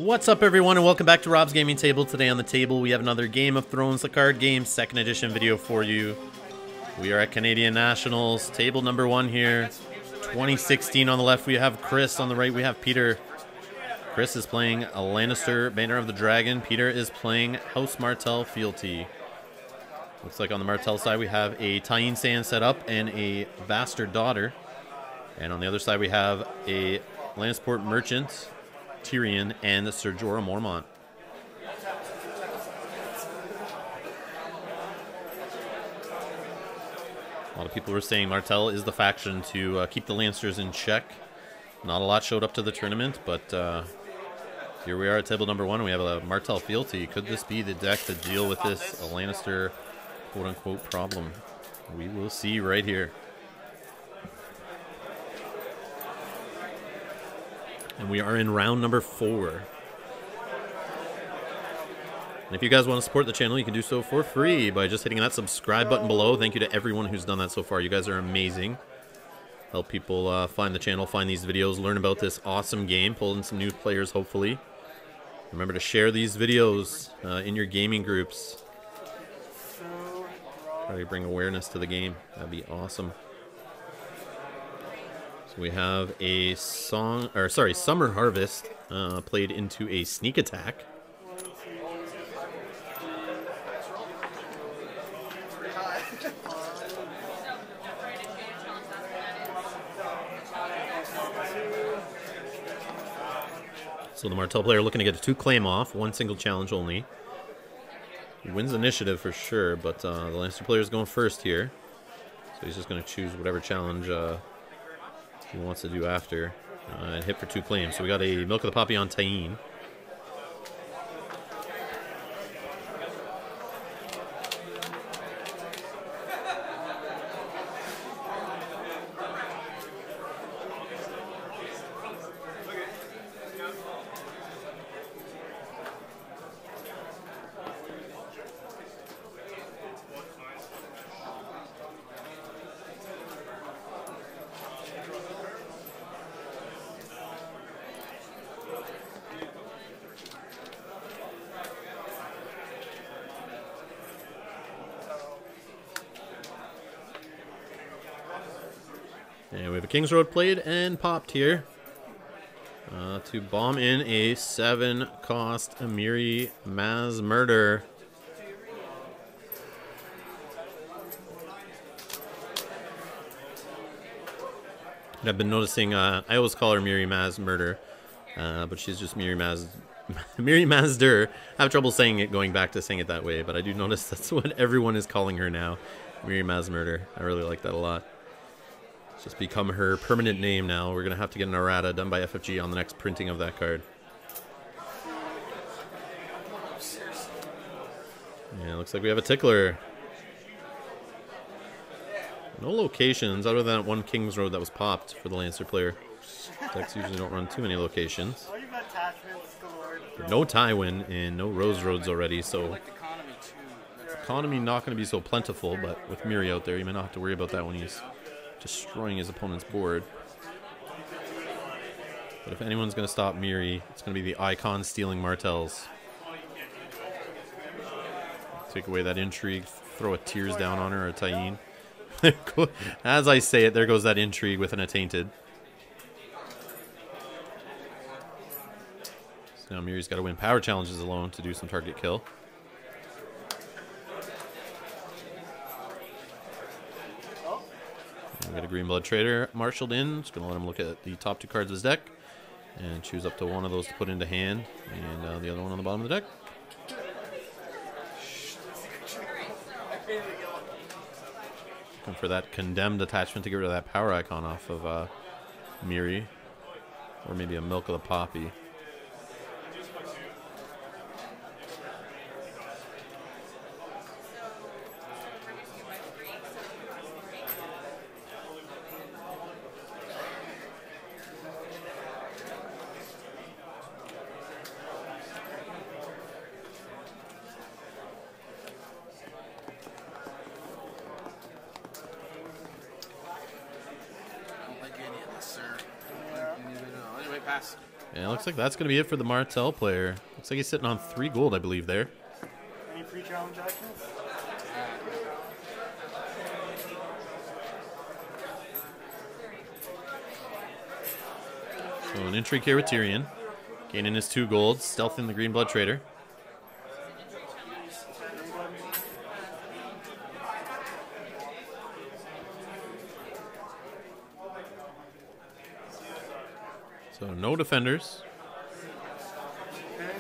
What's up, everyone, and welcome back to Rob's Gaming Table. Today on the table we have another Game of Thrones, the card game, 2nd edition video for you. We are at Canadian Nationals, table number 1 here. 2016 on the left, we have Chris. On the right, we have Peter. Chris is playing a Lannister, Banner of the Dragon. Peter is playing House Martell Fealty. Looks like on the Martell side we have a Tyene Sand set up and a Bastard Daughter. And on the other side we have a Lannisport Merchant, Tyrion, and Ser Jorah Mormont. A lot of people were saying Martell is the faction to keep the Lannisters in check. Not a lot showed up to the tournament, but here we are at table number 1. We have a Martell Fealty. Could this be the deck to deal with this Lannister quote-unquote problem? We will see right here. And we are in round number 4. And if you guys want to support the channel, you can do so for free by just hitting that subscribe button below. Thank you to everyone who's done that so far. You guys are amazing. Help people find the channel, find these videos, learn about this awesome game, pull in some new players, hopefully. Remember to share these videos in your gaming groups. Try to bring awareness to the game. That'd be awesome. We have a Summer Harvest played into a Sneak Attack. So the Martell player looking to get a 2 claim off, 1 single challenge only. He wins initiative for sure, but the Lannister player is going first here. So he's just going to choose whatever challenge he wants to do after and hit for 2 claims. So we got a Milk of the Poppy on Tyene. And we have a King's Road played and popped here to bomb in a 7-cost Amiri Maz Murder. And I've been noticing, I always call her Miri Maz Murder, but she's just Miri Mazdur. I have trouble saying it, going back to saying it that way, but I do notice that's what everyone is calling her now, Miri Maz Murder. I really like that a lot. It's just become her permanent name now. We're going to have to get an errata done by FFG on the next printing of that card. Yeah, looks like we have a Tickler. No locations other than that 1 King's Road that was popped for the Lannister player. Decks usually don't run too many locations. No Tywin and no Rose Roads already, so economy not going to be so plentiful, but with Miri out there, you may not have to worry about that when he's destroying his opponent's board. But if anyone's going to stop Miri, it's going to be the icon stealing Martells. Take away that intrigue, throw a Tears down on her or a Tyene. As I say it, there goes that intrigue with an Attainted. So now Miri's got to win power challenges alone to do some target kill. We got a Green Blood Trader marshaled in. Just going to let him look at the top 2 cards of his deck and choose up to 1 of those to put into hand, and the other one on the bottom of the deck. Looking for that Condemned attachment to get rid of that power icon off of Miri, or maybe a Milk of the Poppy. Pass. And it looks like that's going to be it for the Martell player. Looks like he's sitting on 3 gold, I believe, there. Any pre-challenge actions? So an intrigue here with Tyrion. Gaining his 2 golds, stealthing the Green Blood Trader. So no defenders. Okay.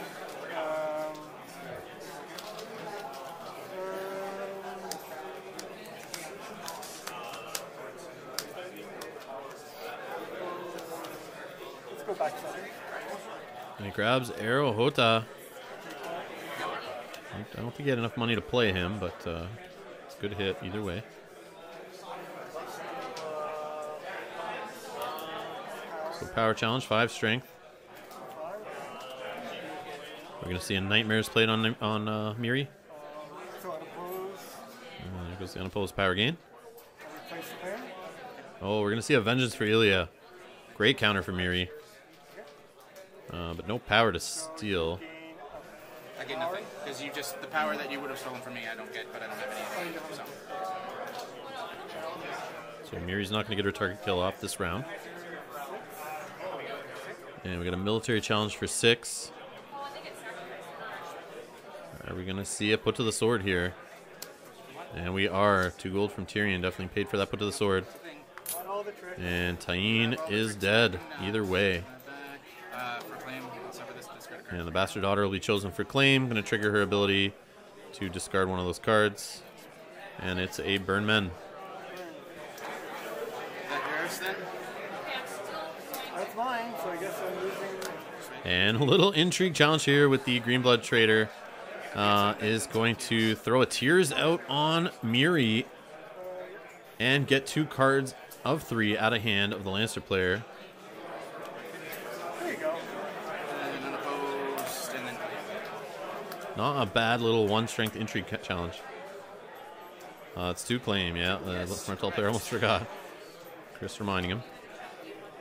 Let's go back center. And he grabs Arrow Hota. I don't think he had enough money to play him, but it's a good hit either way. So power challenge, 5 strength. We're going to see a Nightmares played on Miri. So unopposed. There goes the unopposed power gain. Replace the pair. Oh, we're going to see a Vengeance for Ilya. Great counter for Miri. But no power to steal. I get nothing, because you just, the power that you would have stolen from me, I don't get, but I don't have anything, so. So Miri's not going to get her target kill off this round. And we got a military challenge for 6. Are we going to see a put to the sword here? And we are. 2 gold from Tyrion, definitely paid for that put to the sword. And Tyene is dead, either way. And the Bastard Daughter will be chosen for claim. Going to trigger her ability to discard one of those cards. And it's a Burn Men. That's mine, so I guess I'm losing. And a little intrigue challenge here with the Green Blood Trader. Is going to throw a Tears out on Miri. And get 2 cards of 3 out of hand of the Lannister player. There you go. And unopposed, and then... Not a bad little 1 strength intrigue challenge. It's 2 claim, yeah. The Martell player almost forgot. Chris reminding him.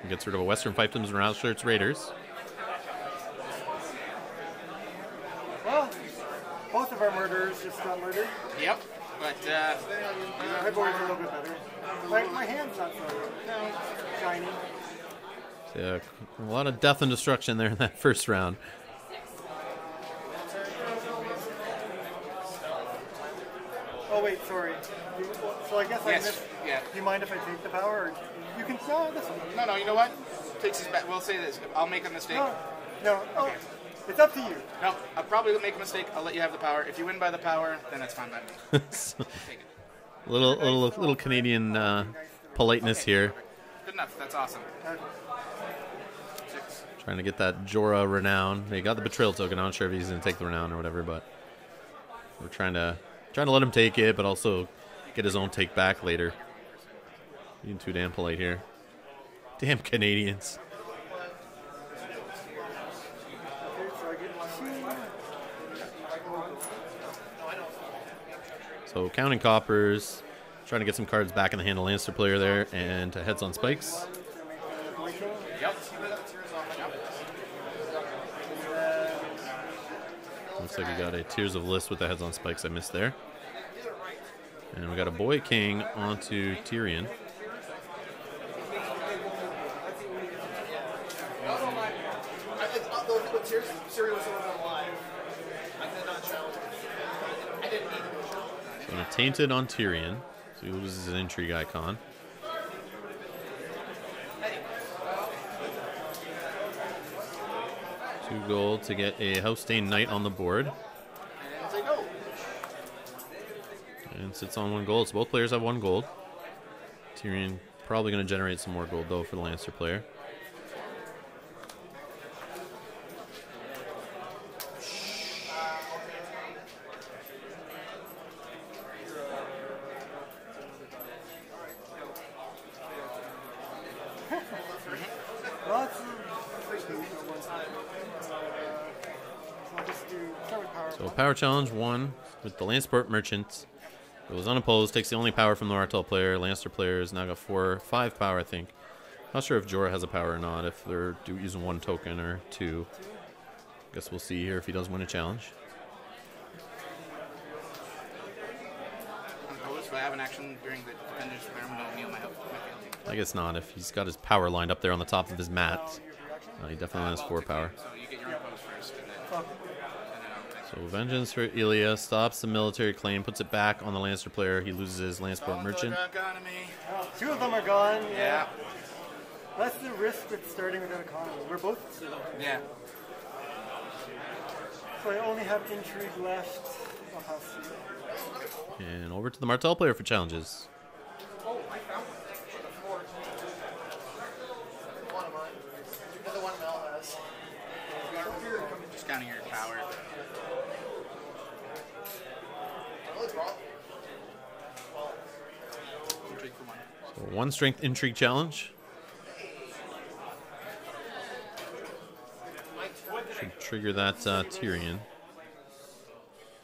He gets rid of a Western Fiefdoms and Roushirts Raiders. Well, both of our murderers just got murdered. Yep, but, My board's a little bit better. My hand's not so shiny. Yeah, a lot of death and destruction there in that first round. Oh wait, sorry. So I guess I yes, missed. yeah. Do you mind if I take the power? Or you can. No, this one. No, you know what? Takes his back. We'll say this. I'll make a mistake. No. Oh, it's up to you. No, I'll probably make a mistake. I'll let you have the power. If you win by the power, then that's fine by me. Take it. Little Canadian politeness here. Good enough. That's awesome. 6. Trying to get that Jorah renown. They got the betrayal token. I'm not sure if he's gonna take the renown or whatever, but we're trying to let him take it, but also get his own take back later. Being too damn polite here. Damn Canadians. So counting coppers, trying to get some cards back in the hand of Lannister player there, and heads on spikes. Yep. Looks like we got a Tears of List with the heads on spikes I missed there. And we got a Boy King onto Tyrion. So a Tainted on Tyrion. So he loses his Intrigue icon. Two gold to get a House Stained Knight on the board. And sits on 1 gold. So both players have 1 gold. Tyrion probably going to generate some more gold, though, for the Lannister player. So power challenge 1 with the Lanceport Merchant. It was unopposed, takes the only power from the Martell player. Lannister player has now got 5 power, I think. Not sure if Jorah has a power or not, if they're using 1 token or 2. Guess we'll see here if he does win a challenge. Unopposed, if I have an action during the defender's turn, I'm going to kneel my fealty. I guess not. If he's got his power lined up there on the top of his mat, he definitely has 4 power. So you get your unopposed first, and then So Vengeance for Ilya stops the military claim, puts it back on the Lannister player. He loses his Lanceport Merchant. Oh, 2 of them are gone. Yeah. That's the risk with starting without economy. We're both sitting. Yeah. So I only have intrigue left. I'll have to. And over to the Martell player for challenges. Oh, I found one. One of mine. Another one Mel has. Just counting your power. What's wrong? Intrigue for 1. So 1 strength intrigue challenge. Should trigger that Tyrion.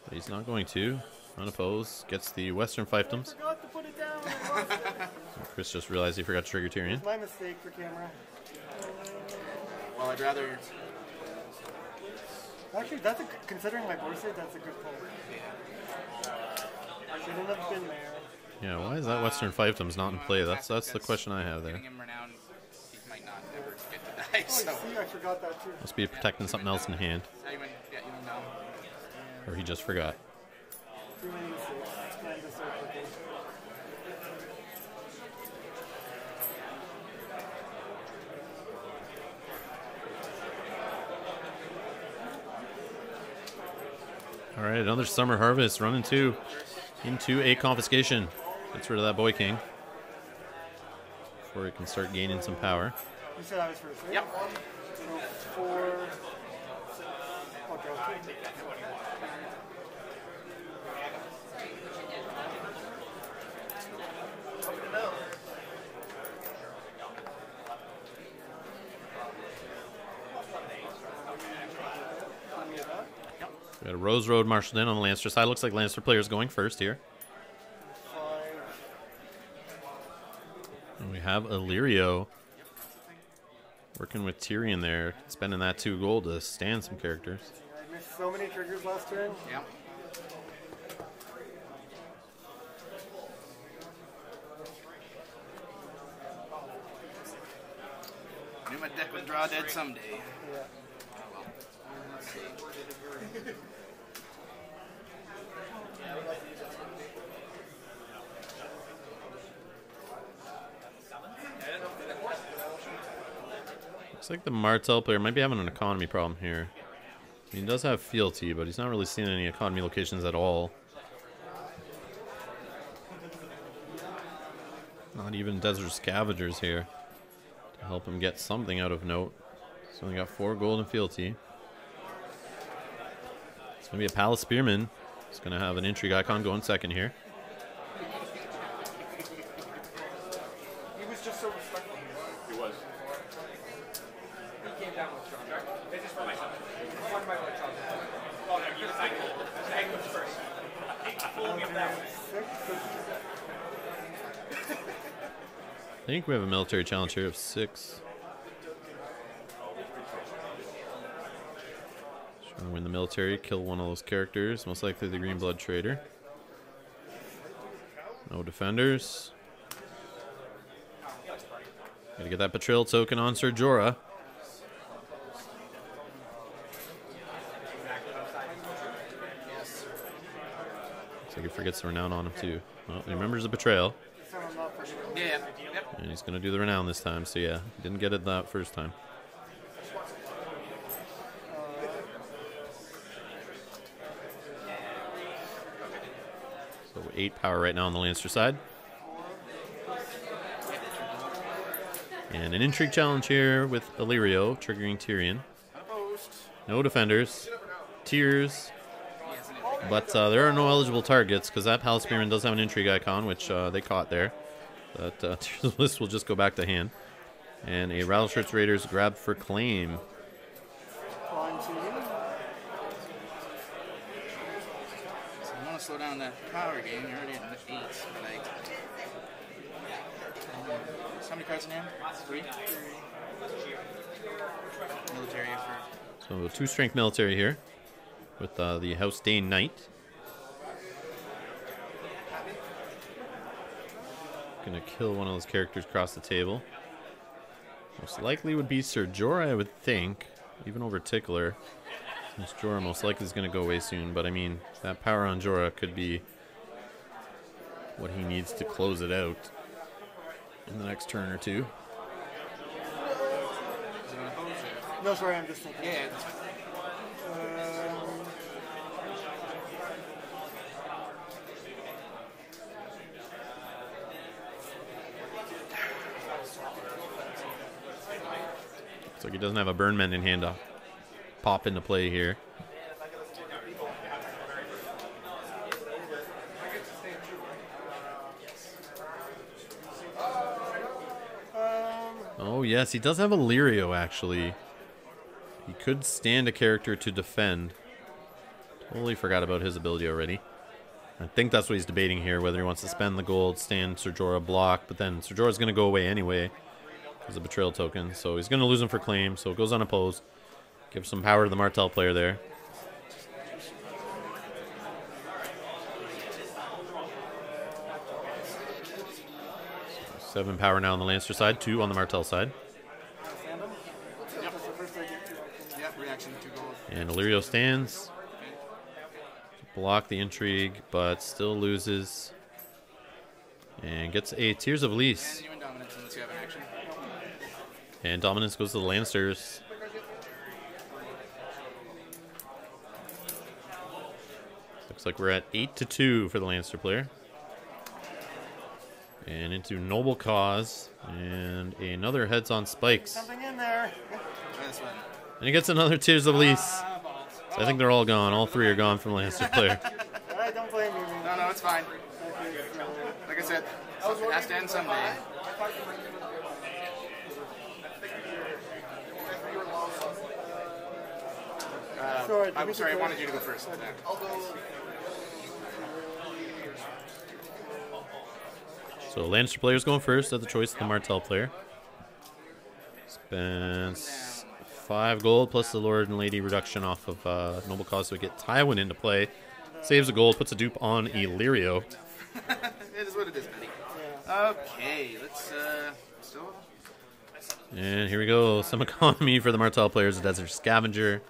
But he's not going to. Unopposed. Gets the Western Fiefdoms. Forgot to put it down. Chris just realized he forgot to trigger Tyrion. My mistake for camera. Well, I'd rather... Actually, that's considering my board state, that's a good pull. Shouldn't have been there. Yeah, why is that Western Fiefdoms not in play? That's the question I have there. Getting him renowned, he might not ever get to die, Oh, so... see, I forgot that too. Must be protecting something else in hand. Yeah, you win down. Or he just forgot. Too many mistakes. Time to start quickly. All right, another Summer Harvest. Run into a confiscation. Gets rid of that Boy King. Before he can start gaining some power. You said I was first, right? Yep. So 4... Okay. We got a Rose Road marshaled in on the Lannister side. Looks like Lannister players going first here. 5. And we have Illyrio working with Tyrion there, spending that 2 gold to stand some characters. I missed so many triggers last turn. Yeah. Knew my deck would draw dead someday. Yeah. Let's see. Looks like the Martell player might be having an economy problem here. He does have fealty, but he's not really seeing any economy locations at all. Not even Desert Scavengers here to help him get something out of note. He's only got 4 gold and fealty. It's going to be a Palace Spearman. He's going to have an intrigue icon going second here. He was just so respectful. He was. He came down with Sean. This is for myself. One by one, Sean. Oh, no, you decide. Hang was first. Fool me with that one. I think we have a military challenge here of 6. Trying to win the military, kill one of those characters, most likely the Green Blood Trader. No defenders. Gotta get that betrayal token on Ser Jorah. Looks like he forgets the renown on him too. Well, he remembers the betrayal. Yeah. Yep. And he's going to do the renown this time, so yeah, he didn't get it that first time. So 8 power right now on the Lannister side. And an intrigue challenge here with Illyrio, triggering Tyrion. No defenders. Tears. But there are no eligible targets, because that Palace Spearman does have an intrigue icon, which they caught there. But Tears list will just go back to hand. And a Rattleshirts Raiders grab for claim. So I want to slow down that power game. You're already at 8. Like, How many cards in hand? 3. Military for... So 2 strength military here with the House Dane Knight. Gonna kill one of those characters across the table. Most likely would be Sir Jorah, I would think, even over Tickler. Since Jorah most likely is gonna go away soon, but I mean, that power on Jorah could be what he needs to close it out in the next turn or two. No, sorry, I'm just thinking. Yeah, that's fine. Looks like he doesn't have a Burn Men in hand to pop into play here. Oh yes, he does have a Lirio actually. He could stand a character to defend. Totally forgot about his ability already. I think that's what he's debating here, whether he wants to spend the gold, stand Sir Jorah, block, but then Sir Jorah's going to go away anyway as a betrayal token, so he's going to lose him for claim, so it goes unopposed. Give some power to the Martell player there. So 7 power now on the Lannister side, 2 on the Martell side. Yep, reaction 2 gold. And Illyrio stands. Block the intrigue, but still loses. And gets a Tears of Elise. And you win dominance unless you have an action. And dominance goes to the Lannisters. Looks like we're at 8-2 for the Lannister player. And into Noble Cause. And another Heads on Spikes. Something in there. This one. And he gets another Tears of Elise. So I think they're all gone. All 3 are gone from the Lannister player. I don't blame you. No, it's fine. Like I said, it has to end someday. I'm sorry, I wanted you to go first. So Lannister player's going first at the choice of the Martell player. Spends 5 gold plus the Lord and Lady reduction off of Noble Cause, so we get Tywin into play. Saves a gold, puts a dupe on Illyrio. It is what it is, buddy. Okay, let's still. And here we go. Some economy for the Martell players. A Desert Scavenger.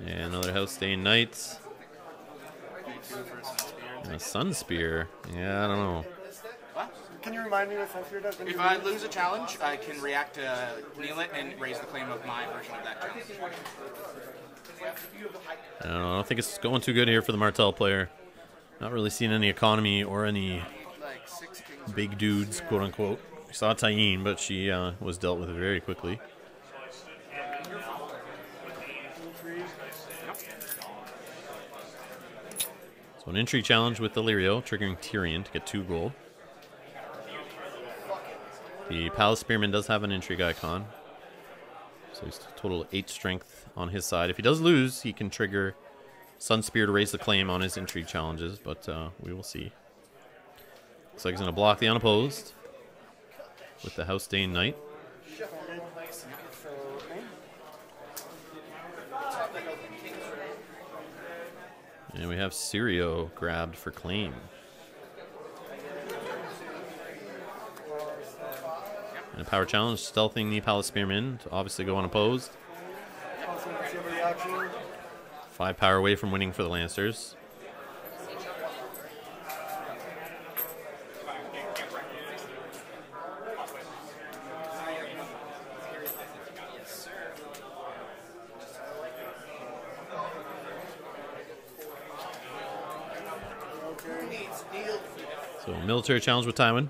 And another House Dane Knight. And a Sun Spear. Yeah, I don't know. Can you remind me what Sunspear does? If I lose a challenge, I can react to kneel it and raise the claim of my version of that challenge. I don't think it's going too good here for the Martell player. Not really seeing any economy or any big dudes, quote unquote. We saw Tyene, but she was dealt with very quickly. So an intrigue challenge with Illyrio, triggering Tyrion to get 2 gold. The Palace Spearman does have an intrigue icon. So he's total 8 strength on his side. If he does lose, he can trigger Sun Spear to raise the claim on his intrigue challenges, but we will see. Looks like he's going to block the unopposed with the House Dane Knight. And we have Syrio grabbed for claim. And a power challenge, stealthing the Palace Spearman to obviously go unopposed. 5 power away from winning for the Lancers. So military challenge with Tywin.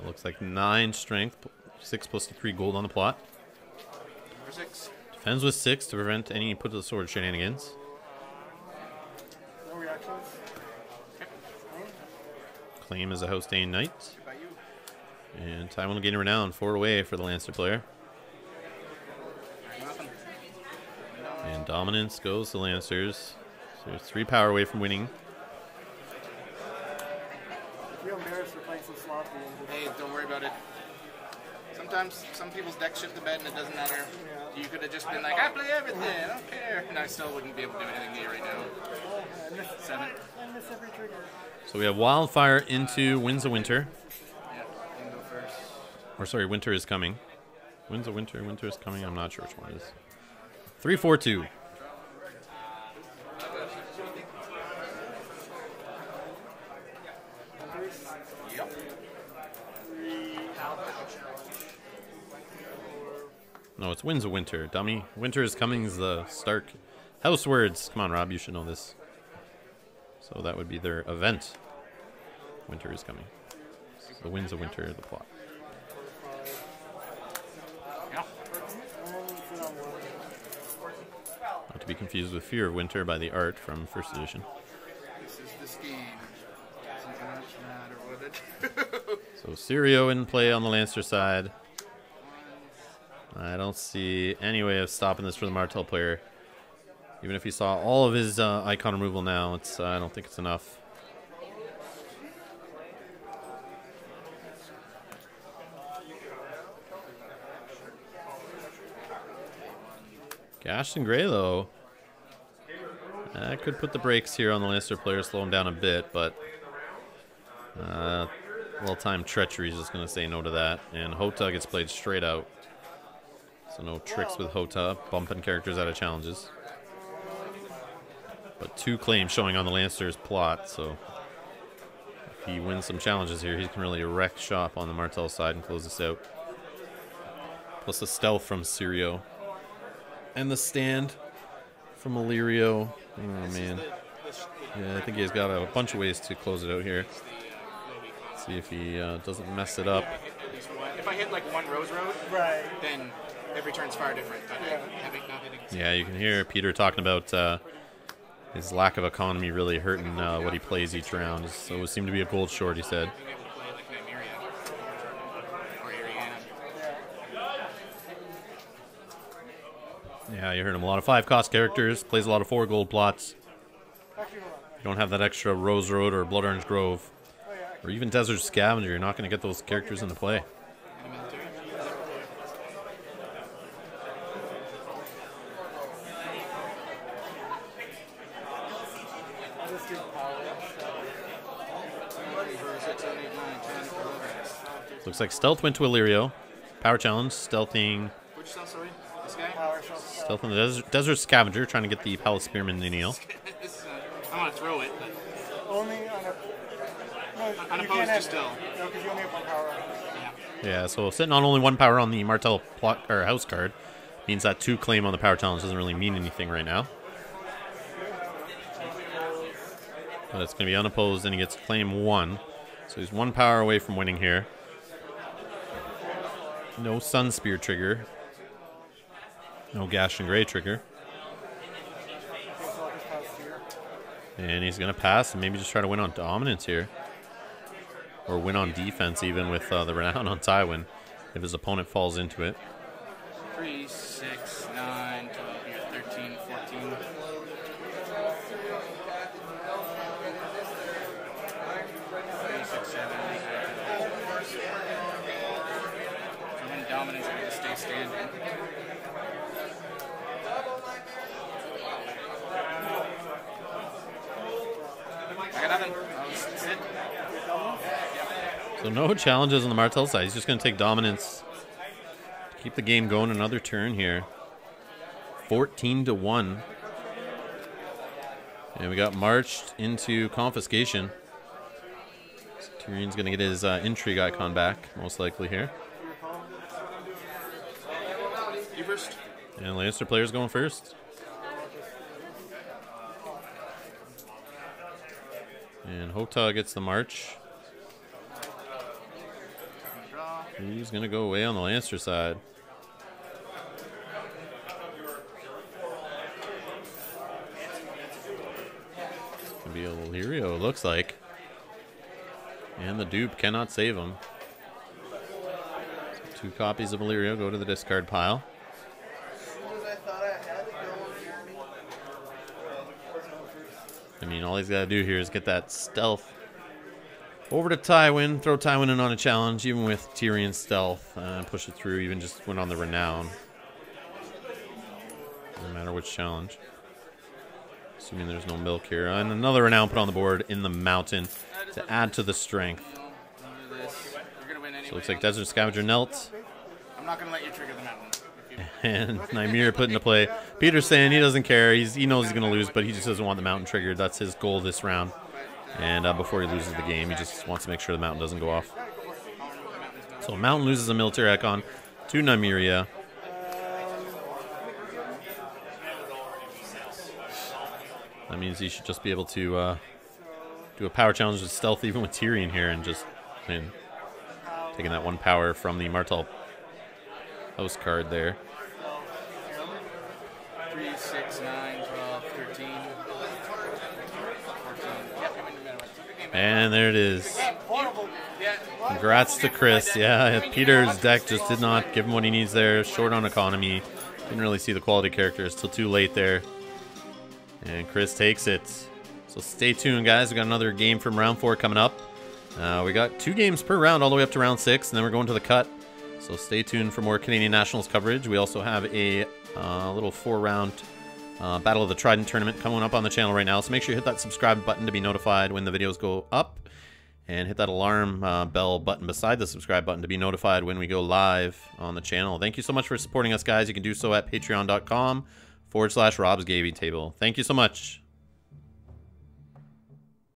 Looks like 9 strength, 6 plus 3 gold on the plot. Number 6. Defends with 6 to prevent any put to the sword shenanigans. No reactions. Claim as a House Dane Knight. And Tywin will gain renown, 4 away for the Lannister player. And dominance goes to Lancers. So there's 3 power away from winning. I feel embarrassed for playing so sloppy. Hey, don't worry about it. Sometimes some people's decks shit the bed and it doesn't matter. Yeah. You could have just been like, I play everything, I don't care. And I still wouldn't be able to do anything to you right now. I miss, 7. I miss every trigger. So we have Wildfire into Winds of Winter. Yeah, you can go first. Or sorry, Winter is coming. Winds of Winter, Winter is coming. I'm not sure which one it is. 3-4-2. Yep. No, it's Winds of Winter, dummy. Winter is coming is the Stark house words. Come on, Rob, you should know this. So that would be their event. Winter is coming. So the Winds of Winter, the plot. Yeah. Not to be confused with Fear of Winter by the art from first edition. This is the scheme. Doesn't much matter what it. So Sirio in play on the Lannister side. I don't see any way of stopping this for the Martell player. Even if he saw all of his icon removal now, it's I don't think it's enough. Gaston Gray, though. That could put the brakes here on the Lannister player, slow him down a bit, but well-timed treachery is just going to say no to that. And Hota gets played straight out. So no tricks with Hota, bumping characters out of challenges. But 2 claims showing on the Lannister's plot, so if he wins some challenges here, he can really wreck shop on the Martell side and close this out. Plus the stealth from Sirio. And the stand from Illyrio. Oh, man. Yeah, I think he's got a bunch of ways to close it out here. See if he doesn't mess it up. If I hit like one Rose Road, Right. then every turn's far different. But not hitting. Yeah, you can hear Peter talking about his lack of economy really hurting what he plays each round. So it seemed to be a gold short, he said. Being able to play like Nymeria or Ariana. Yeah, you heard him. A lot of 5-cost characters, plays a lot of 4 gold plots. Actually, hold on. You don't have that extra Rose Road or Blood Orange Grove. Oh, yeah. Or even Desert Scavenger, you're not going to get those characters into play. I'll just do power. Looks like Stealth went to Illyrio. Power Challenge, stealthing. Which cell, sorry? This guy? Power shot. Stealth in the Desert Scavenger, trying to get the Palace Spearman to kneel. This, I want to throw it, but Only on a. No, you unopposed can't to have still. No, because you only have 1 power. Yeah, so sitting on only 1 power on the Martell plot or house card means that 2 claim on the Power Challenge doesn't really mean anything right now. But it's going to be unopposed, and he gets claim 1. So he's 1 power away from winning here. No Sun Spear trigger. No Gash and Gray trigger. And he's going to pass and maybe just try to win on dominance here. Or win on defense even with the Renown on Tywin if his opponent falls into it. 3, 6, 9, 12, here, 13, 14. 6, 7, 8. So when dominance is going to stay standing. I got nothing. I'll sit. So no challenges on the Martell side. He's just going to take dominance to keep the game going another turn here. 14-1. And we got marched into confiscation. So Tyrion's going to get his intrigue icon back, most likely here. You first. And Lannister player's going first. And Hota gets the march. He's going to go away on the Lannister side. It's going to be a Illyrio, it looks like. And the dupe cannot save him. So 2 copies of Illyrio go to the discard pile. mean, all he's got to do here is get that stealth over to Tywin, throw Tywin in on a challenge, even with Tyrion's stealth, and push it through, even just went on the Renown. No matter which challenge. Assuming there's no milk here. And another Renown put on the board in the mountain to add to the strength. So it looks like Desert Scavenger knelt. I'm not going to let you trigger the mountain. And Nymeria put into play. Peter's saying he doesn't care. He knows he's going to lose, but he just doesn't want the mountain triggered. That's his goal this round. And before he loses the game, he just wants to make sure the mountain doesn't go off. So mountain loses a military icon to Nymeria. That means he should just be able to do a power challenge with stealth even with Tyrion here and just win. Taking that 1 power from the Martell house card there. 3, 6, 9, 12, 13, 14. And there it is. Congrats to Chris. Yeah, Peter's deck just did not give him what he needs there. Short on economy. Didn't really see the quality characters till too late there. And Chris takes it. So stay tuned, guys. We got another game from round 4 coming up. We got 2 games per round all the way up to round 6, and then we're going to the cut. So stay tuned for more Canadian Nationals coverage. We also have a little 4-round Battle of the Trident tournament coming up on the channel right now. So make sure you hit that subscribe button to be notified when the videos go up. And hit that alarm bell button beside the subscribe button to be notified when we go live on the channel. Thank you so much for supporting us, guys. You can do so at patreon.com/Rob's Gaming Table. Thank you so much.